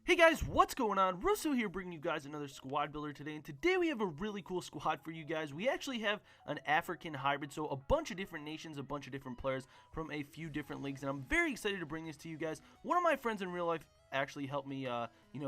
Hey guys, what's going on? Russo here bringing you guys another squad builder today, and today we have a really cool squad for you guys. We actually have an African hybrid, so a bunch of different nations, a bunch of different players from a few different leagues, and I'm very excited to bring this to you guys. One of my friends in real life actually helped me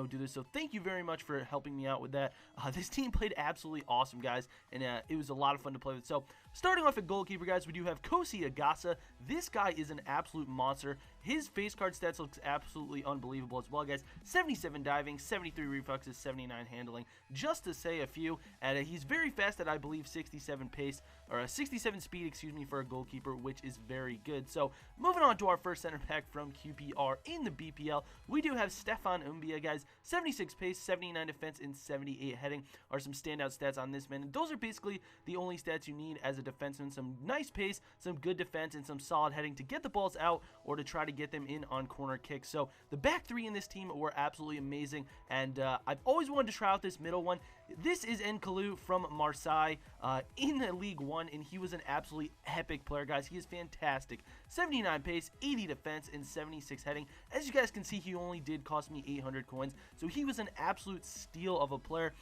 do this, so thank you very much for helping me out with that. This team played absolutely awesome, guys, and it was a lot of fun to play with. So starting off at goalkeeper, guys, we do have Kosi Agasa. This guy is an absolute monster. His face card stats looks absolutely unbelievable as well, guys. 77 diving, 73 reflexes, 79 handling, just to say a few. And he's very fast at, I believe, 67 pace, or 67 speed, excuse me, for a goalkeeper, which is very good. So moving on to our first center back from QPR in the BPL, we do have Stefan Umbia, guys. 76 pace, 79 defense, and 78 heading are some standout stats on this man. And those are basically the only stats you need as a defenseman. Some nice pace, some good defense, and some solid heading to get the balls out or to try to get them in on corner kicks. So the back three in this team were absolutely amazing, and I've always wanted to try out this middle one. This is Nkalu from Marseille in the League One, and he was an absolutely epic player, guys. He is fantastic. 79 pace, 80 defense, and 76 heading. As you guys can see, he only did cost me 800 coins, so he was an absolute steal of a player.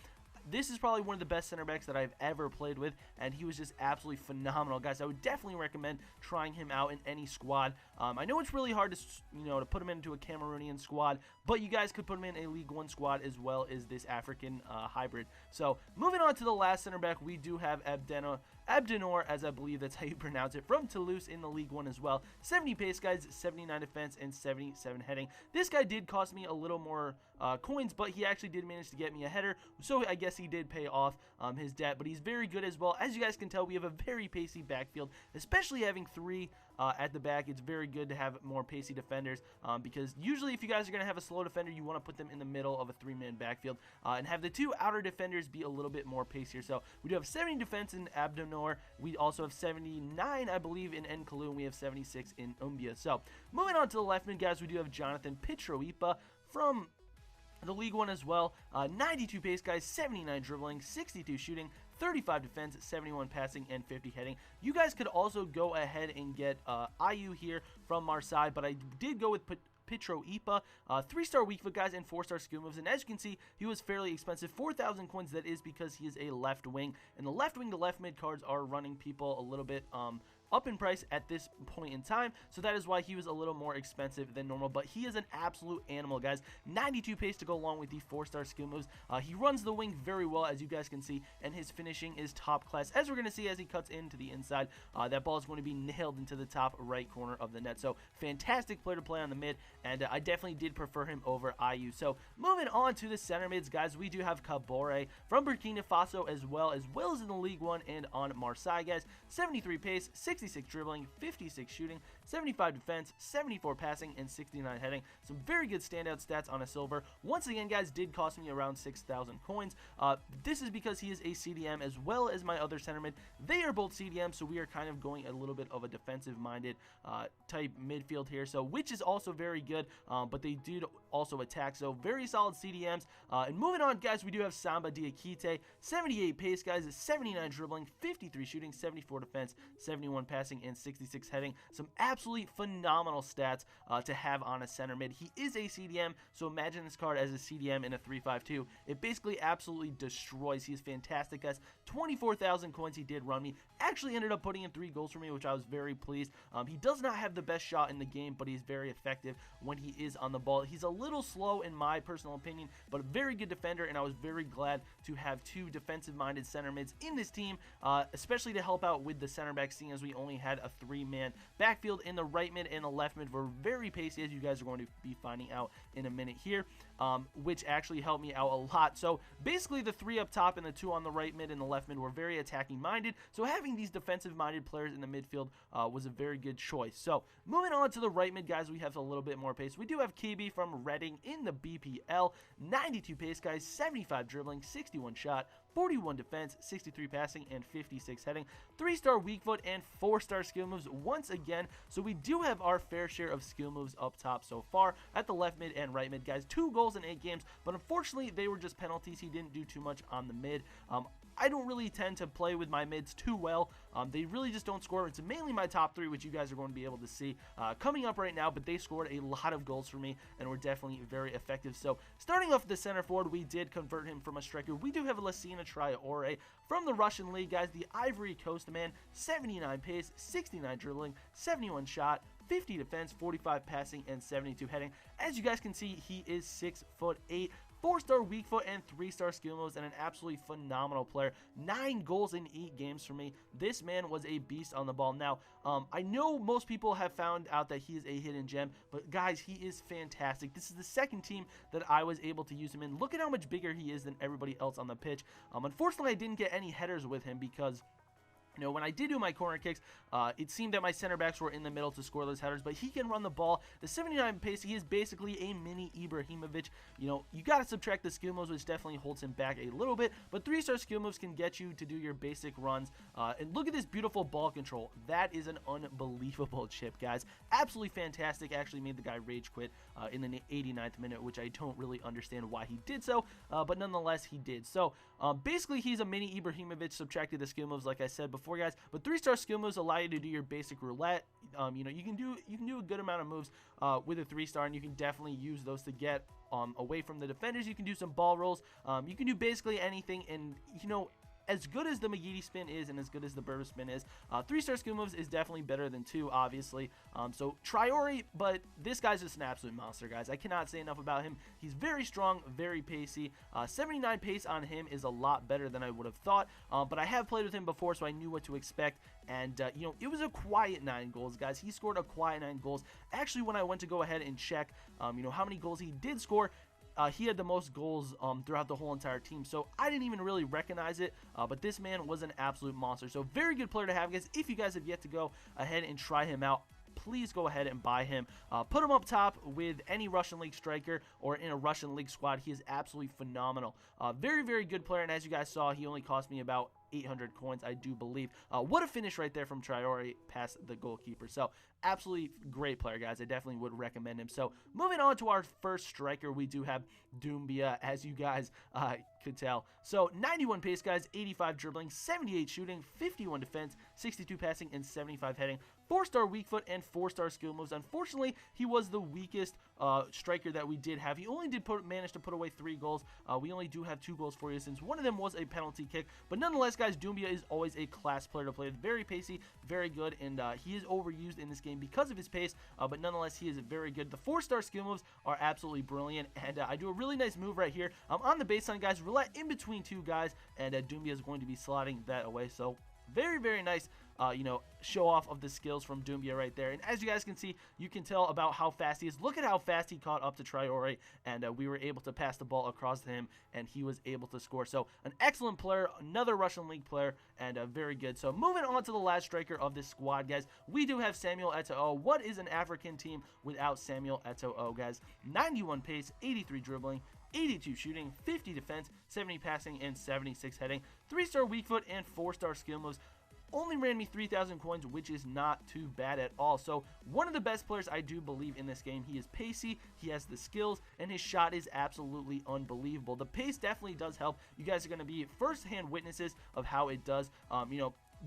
This is probably one of the best center backs that I've ever played with, and he was just absolutely phenomenal, guys. I would definitely recommend trying him out in any squad. I know it's really hard to put him into a Cameroonian squad, but you guys could put him in a League One squad as well as this African hybrid. So moving on to the last center back, we do have Abdenor, as I believe that's how you pronounce it, from Toulouse in the League One as well. 70 pace, guys, 79 defense, and 77 heading. This guy did cost me a little more coins, but he actually did manage to get me a header, so I guess he did pay off his debt, but he's very good as well. As you guys can tell, we have a very pacey backfield, especially having three at the back. It's very good to have more pacey defenders because usually if you guys are going to have a slow defender, you want to put them in the middle of a three-man backfield and have the two outer defenders be a little bit more pacier. So we do have 70 defense in Abdenor. We also have 79, I believe, in Nkalu, and we have 76 in Umbia. So moving on to the left mid, guys, we do have Jonathan Pitroipa from the League One as well. 92 pace, guys, 79 dribbling, 62 shooting, 35 defense, 71 passing, and 50 heading. You guys could also go ahead and get IU here from Marseille, but I did go with Pitroipa, 3-star weak foot, guys, and 4-star skill moves. And as you can see, he was fairly expensive, 4,000 coins. That is because he is a left wing, and the left wing to left mid cards are running people a little bit up in price at this point in time, so that is why he was a little more expensive than normal. But he is an absolute animal, guys. 92 pace to go along with the 4-star skill moves. He runs the wing very well, as you guys can see, and his finishing is top class, as we're going to see as he cuts into the inside. That ball is going to be nailed into the top right corner of the net. So fantastic player to play on the mid, and I definitely did prefer him over IU. So moving on to the center mids, guys, we do have Kabore from Burkina Faso as well as in the League One and on Marseille, guys. 73 pace, 66 dribbling, 56 shooting, 75 defense, 74 passing, and 69 heading. Some very good standout stats on a silver. Once again, guys, did cost me around 6,000 coins. This is because he is a CDM as well as my other center mid. They are both CDM, so we are kind of going a little bit of a defensive-minded type midfield here, so which is also very good, but they did also attack, so very solid CDMs. And moving on, guys, we do have Samba Diakite, 78 pace, guys, 79 dribbling, 53 shooting, 74 defense, 71 passing, and 66 heading. Some absolutely phenomenal stats to have on a center mid. He is a CDM, so imagine this card as a CDM in a 3-5-2. It basically absolutely destroys. He is fantastic, guys. 24,000 coins he did run me. Actually ended up putting in 3 goals for me, which I was very pleased. He does not have the best shot in the game, but he's very effective when he is on the ball. He's a little slow in my personal opinion, but a very good defender, and I was very glad to have 2 defensive-minded center mids in this team, especially to help out with the center back, seeing as we only had a 3-man backfield. In the right mid and the left mid were very pacey, as you guys are going to be finding out in a minute here, which actually helped me out a lot. So basically the 3 up top and the 2 on the right mid and the left mid were very attacking minded, so having these defensive minded players in the midfield was a very good choice. So moving on to the right mid, guys, we have a little bit more pace. We do have KB from Reading in the BPL, 92 pace, guys, 75 dribbling, 61 shot, 41 defense, 63 passing, and 56 heading. 3-star weak foot and 4-star skill moves once again. So we do have our fair share of skill moves up top so far at the left mid and right mid, guys. 2 goals in 8 games, but unfortunately they were just penalties. He didn't do too much on the mid. I don't really tend to play with my mids too well. They really just don't score. It's mainly my top 3, which you guys are going to be able to see coming up right now, but they scored a lot of goals for me and were definitely very effective. So starting off the center forward, we did convert him from a striker. We do have a Lassina Traore from the Russian league, guys. The Ivory Coast man, 79 pace, 69 dribbling, 71 shot, 50 defense, 45 passing, and 72 heading. As you guys can see, he is 6'8", 4-star weak foot and 3-star skill moves, and an absolutely phenomenal player. 9 goals in 8 games for me. This man was a beast on the ball. Now, I know most people have found out that he is a hidden gem, but guys, he is fantastic. This is the second team that I was able to use him in. Look at how much bigger he is than everybody else on the pitch. Unfortunately, I didn't get any headers with him because when I did do my corner kicks, it seemed that my center backs were in the middle to score those headers, but he can run the ball. The 79 pace, he is basically a mini Ibrahimovic. You got to subtract the skill moves, which definitely holds him back a little bit, but 3-star skill moves can get you to do your basic runs. And look at this beautiful ball control. That is an unbelievable chip, guys. Absolutely fantastic. Actually made the guy rage quit in the 89th minute, which I don't really understand why he did so, but nonetheless, he did. So basically, he's a mini Ibrahimovic, subtracted the skill moves, like I said before, guys. But 3-star skill moves allow you to do your basic roulette. You can do a good amount of moves with a 3-star, and you can definitely use those to get away from the defenders. You can do some ball rolls. You can do basically anything, and as good as the Magidi spin is and as good as the Burba spin is, 3-star skill moves is definitely better than 2, obviously. So Traore, but this guy's just an absolute monster, guys. I cannot say enough about him. He's very strong, very pacey. 79 pace on him is a lot better than I would have thought, but I have played with him before, so I knew what to expect. And, it was a quiet 9 goals, guys. He scored a quiet 9 goals. Actually, when I went to go ahead and check, how many goals he did score, he had the most goals throughout the whole entire team, so I didn't even really recognize it, but this man was an absolute monster. So very good player to have, guys. If you guys have yet to go ahead and try him out, please go ahead and buy him. Put him up top with any Russian League striker or in a Russian League squad. He is absolutely phenomenal. Very, very good player, and as you guys saw, he only cost me about 800 coins, I do believe. What a finish right there from Traore past the goalkeeper. So absolutely great player, guys. I definitely would recommend him. So moving on to our first striker, we do have Doumbia, as you guys could tell. So 91 pace, guys, 85 dribbling, 78 shooting, 51 defense, 62 passing, and 75 heading. 4-star weak foot and 4-star skill moves. Unfortunately, he was the weakest striker that we did have. He only did manage to put away 3 goals. We only do have 2 goals for you, since one of them was a penalty kick. But nonetheless, guys, Doumbia is always a class player to play with. Very pacey, very good, and he is overused in this game because of his pace, but nonetheless, he is very good. The 4-star skill moves are absolutely brilliant, and I do a really nice move right here. On the baseline, guys, roulette in between 2 guys, and Doumbia is going to be slotting that away. So very, very nice, show off of the skills from Doumbia right there. And as you guys can see, you can tell about how fast he is. Look at how fast he caught up to Traore, and we were able to pass the ball across to him, and he was able to score. So an excellent player, another Russian League player, and very good. So moving on to the last striker of this squad, guys, we do have Samuel Eto'o. What is an African team without Samuel Eto'o, guys? 91 pace, 83 dribbling, 82 shooting, 50 defense, 70 passing, and 76 heading. 3-star weak foot and 4-star skill moves. Only ran me 3,000 coins, which is not too bad at all. So one of the best players I do believe in this game. He is pacey, he has the skills, and his shot is absolutely unbelievable. The pace definitely does help. You guys are going to be first-hand witnesses of how it does.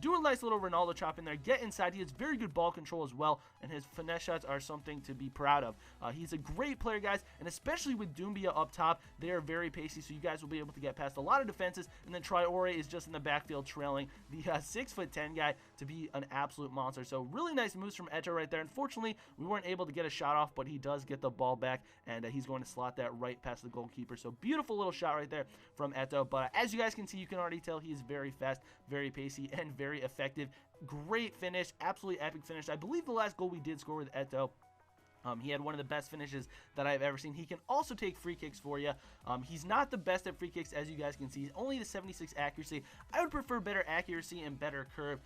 Do a nice little Ronaldo chop in there. Get inside. He has very good ball control as well, and his finesse shots are something to be proud of. He's a great player, guys, and especially with Doumbia up top, they are very pacey, so you guys will be able to get past a lot of defenses, and then Traore is just in the backfield trailing the 6'10" guy to be an absolute monster. So really nice moves from Eto'o right there. Unfortunately, we weren't able to get a shot off, but he does get the ball back, and he's going to slot that right past the goalkeeper. So beautiful little shot right there from Eto'o, but as you guys can see, you can already tell he is very fast, very pacey, and very effective. Great finish, absolutely epic finish. I believe the last goal we did score with Eto'o, he had one of the best finishes that I've ever seen. He can also take free kicks for you. He's not the best at free kicks, as you guys can see. He's only the 76 accuracy. I would prefer better accuracy and better curve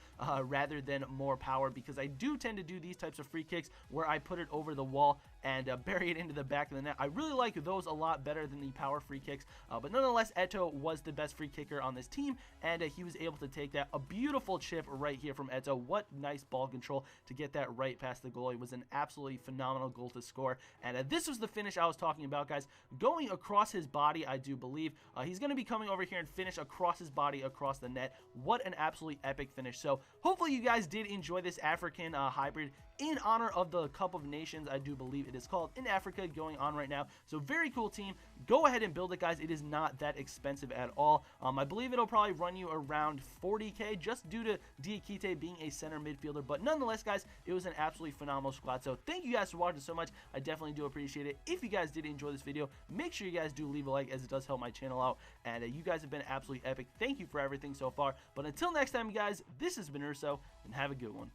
rather than more power, because I do tend to do these types of free kicks where I put it over the wall, and bury it into the back of the net. I really like those a lot better than the power free kicks, but nonetheless, Eto'o was the best free kicker on this team, and he was able to take that. A beautiful chip right here from Eto'o. What nice ball control to get that right past the goalie. It was an absolutely phenomenal goal to score, and this was the finish I was talking about, guys. Going across his body, I do believe. He's going to be coming over here and finish across his body, across the net. What an absolutely epic finish. So hopefully you guys did enjoy this African hybrid in honor of the Cup of Nations, I do believe it is called, in Africa, going on right now. So very cool team. Go ahead and build it, guys. It is not that expensive at all. I believe it'll probably run you around 40k just due to Diakite being a center midfielder. But nonetheless, guys, it was an absolutely phenomenal squad. So thank you guys for watching so much. I definitely do appreciate it. If you guys did enjoy this video, make sure you guys do leave a like, as it does help my channel out. And you guys have been absolutely epic. Thank you for everything so far. But until next time, guys, this has been Russo, and have a good one.